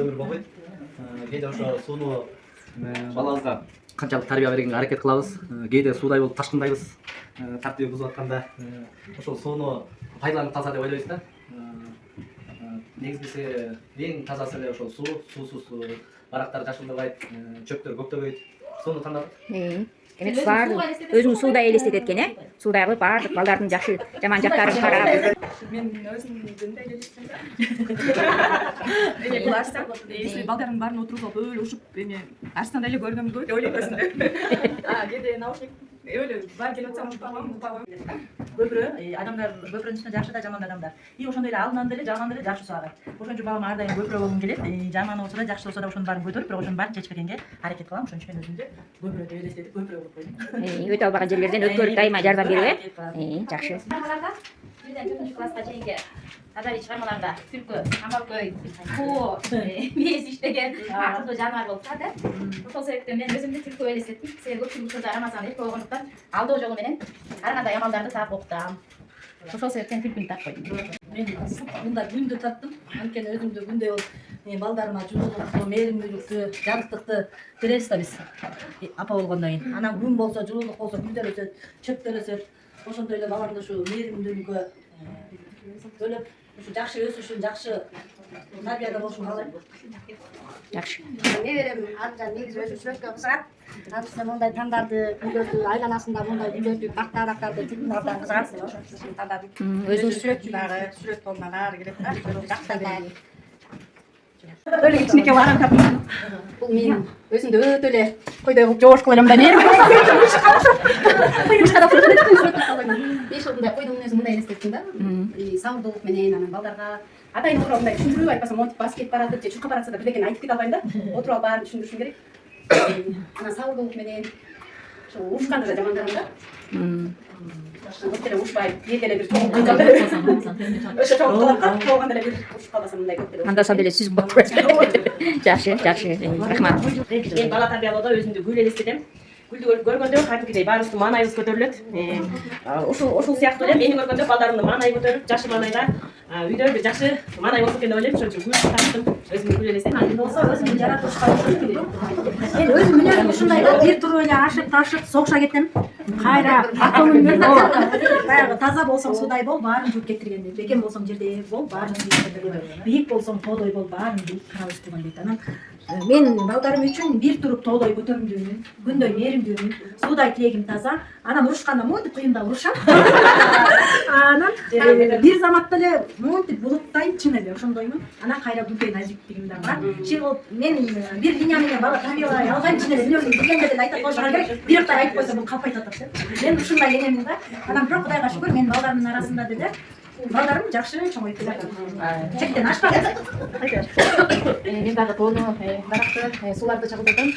өмір болмайды. Кейде ошо сууну балабызга канчалык тарбия берген аракет кылабыз. Кейде суудай болуп ташкындайбыз. Тартип бузуп атканда ошол сууну пайдаланып калса деп ойлойбуз да. Негизгиси эң тазасы эле ошол суу, суусуз барактар жашылдабайт, чөптөр көктөбөйт. Сууну тандадык. Demek özün suda elestet etken, suda koyup bardıq balдардын жакшы жаман жактарын карап. Men özüm günde elestem. Эне класста, если балдардын баарын отуруп өлө ушуп, эме Арстанда эле көргөм го деп ойлойм өзүмдү. Кээде наушник өлө бар келип атсам укпагам. Көпүрө адамдар көпүрөнүн үстүнө жакшы да жаман адамдар. И ошондой эле алдынан деле жагынан деле жакшы суагат. Ошон үчүн балам ар дайым көпүрө болгум келет. Жаман болсо да жакшы болсо да ошонун баарын көтөрүп, бирок ошонун баарын чечпегенге аракет кылам. Ошон үчүн мен өзүмдү көпүрө деп элестетип көпүрө болуп койдум. Өтө албаган жерлерден өткөрүп дайыма жардам берип, жакшы. Birden 4. klasga çeyinge adabi çıkarmalarda Türkü, Amalköy, Kuğu, Meyes işlegen akıllı canavar bolsa da ошол себептен мен өзүмдү Türkü öyle hissettim. Себеби Türkçülerde aramazsan deyip koygunluktan aldığı жолу менен аргандай амалдарды таап окутам. Ошол себептен Türkүнү таап койдум. Мен мындай күндү таптым. Анткени өзүмдү күндөй болуп балдарыма жылуулукту, мээримдүүлүктү, жарыктыкты беребиз да биз. Апа болгондон кийин. Анан күн болсо, жылуулук болсо гүлдөр өсөт, чөптөр өсөт. Ошондой эле баламды ушу мээримдүүлүккө бөлөп, ушу жакшы өсүшүн, жакшы тарбияда болушун каалайм. Жакшы. Неберем Аржан негизи өзү сүрөткө кызыгат. Анысы мындай тандарды, гүлдөрдү айланасында мындай гүлдөрдү, бактарактарды тигиндардан кызыгат. Ошон үчүн тандадым. Өзүң сүрөтчү дагы, сүрөт колунан ары келет да. Жакшы да. Öyle içindeki varan kapım. Бул мен өзүмдү өтө эле койдой кылып жогорткул элем да. Беш жылдай койдун өзү мындай элестеттим да. Сабырдуулук менен анан балдарга атайын отуруп мындай түшүндүрүп айтпасам монтип басып кетип баратып же чуркап баратса да бирдекени айтып кете албайм да. Отуруп алып баарын түшүндүрүшүм керек. Анан сабырдуулук менен ошо урушканды да жаман көрөм да. Көптеле урушпай, бир бир чоң ошо чоң кылып болгондо эле бир урушуп калбасам мындай көптеле. Андасам деле сүзүп болуп. Жакшы, жакшы. Рахмат. Мен бала тарбиялоодо өзүмдү гүл элестетем. Гүлдү көргөндө кантипдей баарыбыздын маанайыбыз көтөрүлөт. Ушул сыяктуу эле мени көргөндө балдарымдын маанайы көтөрүп, жашы маанайда үйдө бир жакшы маанай болсо экен деп ойлойм. Ошон үчүн гүл таптым. Өзүмдү гүл элестетем. Болсо өзүмдү жаратылышка Мен өзүм мүнөзүм ушундай да бир туруп эле ашып ташып согуша кетем. Кайра атомун баягы таза болсоң судай бол, баарын жууп кетиргендей. Бекем болсоң жерде бол, баарын жууп кетиргендей. Бийик болсоң тоодой бол, баарын бийик карап өстүргөн дейт. Анан мен балдарым үчүн бир туруп тоодой көтөрүмдүүмүн, күндөй мээримдүүмүн, суудай тиегим таза. Анан урушканда монтип кыйында урушам. Анан бир заматта эле монтип булуттайм, чын эле ошондоймун. Анан кайра гүлдөн ажиктигим да бар. Мен бир линия менен бала тарбиялай албайм, чын эле мүнөзүм билгенде деле айта коюшум керек. Бироктай айтып койсо бул калпай татат. Мен ушундай энемин да. Анан бирок Кудайга шүгүр, мен балдарымдын арасында деле балдарым жакшы чоңоюп келет. Чектен ашпаган. Мен дагы тоону, даракты, сууларды чагылдырдым.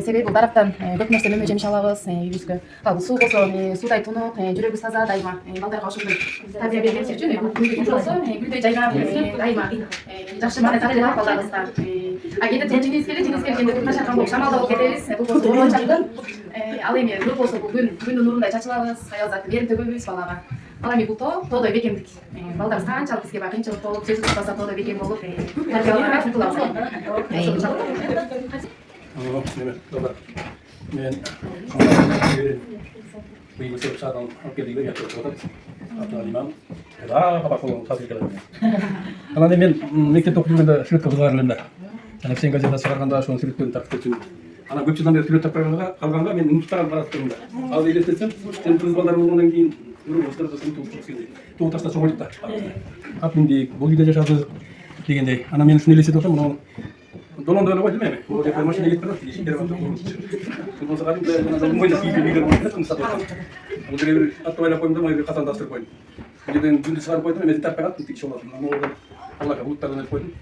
Себеби бул дарактан көп нерсе мөмө жемиш алабыз үйүбүзгө. Ал суу болсо суудай тунук, жүрөгүбүз таза дайыма. Балдарга ошондой тарбия берген үчүн гүл болсо гүлдөй жайнап дайыма жакшы маанай таратып балдарыбызга. Кээде жеңиз келгенде күн ташакан болуп шамалда болуп кетебиз. Бул болсо орон чакты. Ал эми нур болсо бул күндүн нурундай чачылабыз, аял заты мээрим төгөбүз балага. Ал эми бул тоодой бекемдик. Балдарыбыз канчалык бизге баягы кыйынчылык болуп, сөзү чыкпаса тоодой бекем болуп, тарбияланып утулабыз. Мен быйыл саатан алып келдик жатып атат. Аталимам. Папа колун таза келет. Анан мен мектепте окуп жүргөндө сүрөткө кызыгар элем да. Жана сен газета чыгарганда ошонун сүрөттөрүн тартып кетчүмүн. Анан көп жылдан бери сүрөт таппай калганга мен унуттаган бараттым да. Ал элестетсем, сен кыз балдар болгондон кийин туу ташта чоңойтуп да. Апинди бул үйдө жашадык дегендей. Анан мен ушуну элестетип атам, муну долондо эле койдум эми. Бул жерде машина кетип барат, ишин керек болсо. Болсо кадимде мына мойна кийип үйлөр болуп сатып атам. Бул жерге бир атып айлап койдум да, мына бир катандастырып койдум. Бул жерден күндү чыгарып койдум, эми таппай калып иш болот. Мына Аллага буттардан элеп койдум.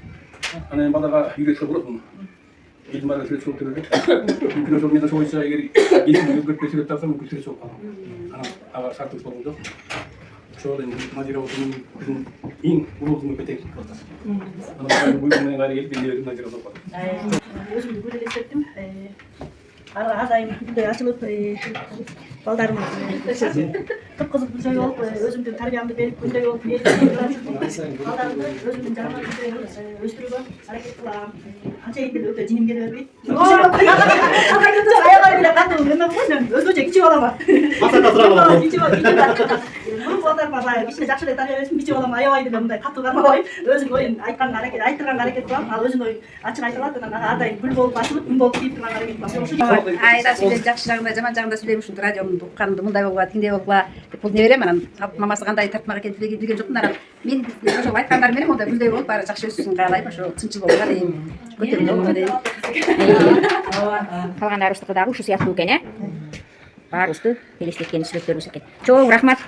Анан балдарга үйрөтүп болот муну. Элдин баары сүрөт чогуу көрөт. Мүмкүн ошол мен ошол боюнча эгер келип өзгөртпөй сүрөт тапсам мүмкүн сүрөт чогуу калам. Анан ага шартыбыз болгон жок. Ошол эми Мадира болсун биздин эң улуубуздун көтек кылат. Анан буйрук менен кайра келип элдин Мадира болуп калды. өзүмдү гүл элестеттим. Ар дайым гүлдөй ачылып, балдарым кып-кызыл гүлдөй болуп, өзүмдүн тарбиямды берип гүлдөй болуп, балдарымды өзүмдүн жаныма өстүрүүгө аракет кылам. Анча эки өтө жиним келе бербейт. Аябай эле катуу эме болсо, өзгөчө кичи балама. Масакка сурап Кичи балам. Мурун балдарыма баягы кичине жакшы эле тарбия берсин, кичи балама аябай деле мындай катуу кармабайм. Өзүнүн оюн айттырганга аракет кылам. Ал өзүнүн оюн ачык айта алат, анан ар дайым гүл болуп ачылып, күн болуп тийип турганга аракет кылам. Айда сүйлөп жакшы жагында жаман жагында сүйлөйм ушунду радиомду укканымды мындай болуп калат, тиңдей болуп калат деп бул неберем анан мамасы кандай тартмак экенин билген жокмун. Анан мен ошол айткандарым менен мондай гүлдөй болуп баары жакшы өссүн каалайм. Ошо чынчыл болууга дейм, көтөрүлүп болууга дейм. Калган арыстыкы дагы ушу сыяктуу экен, баарыбызды элестеткен сүрөттөрүбүз экен. Чоң рахмат.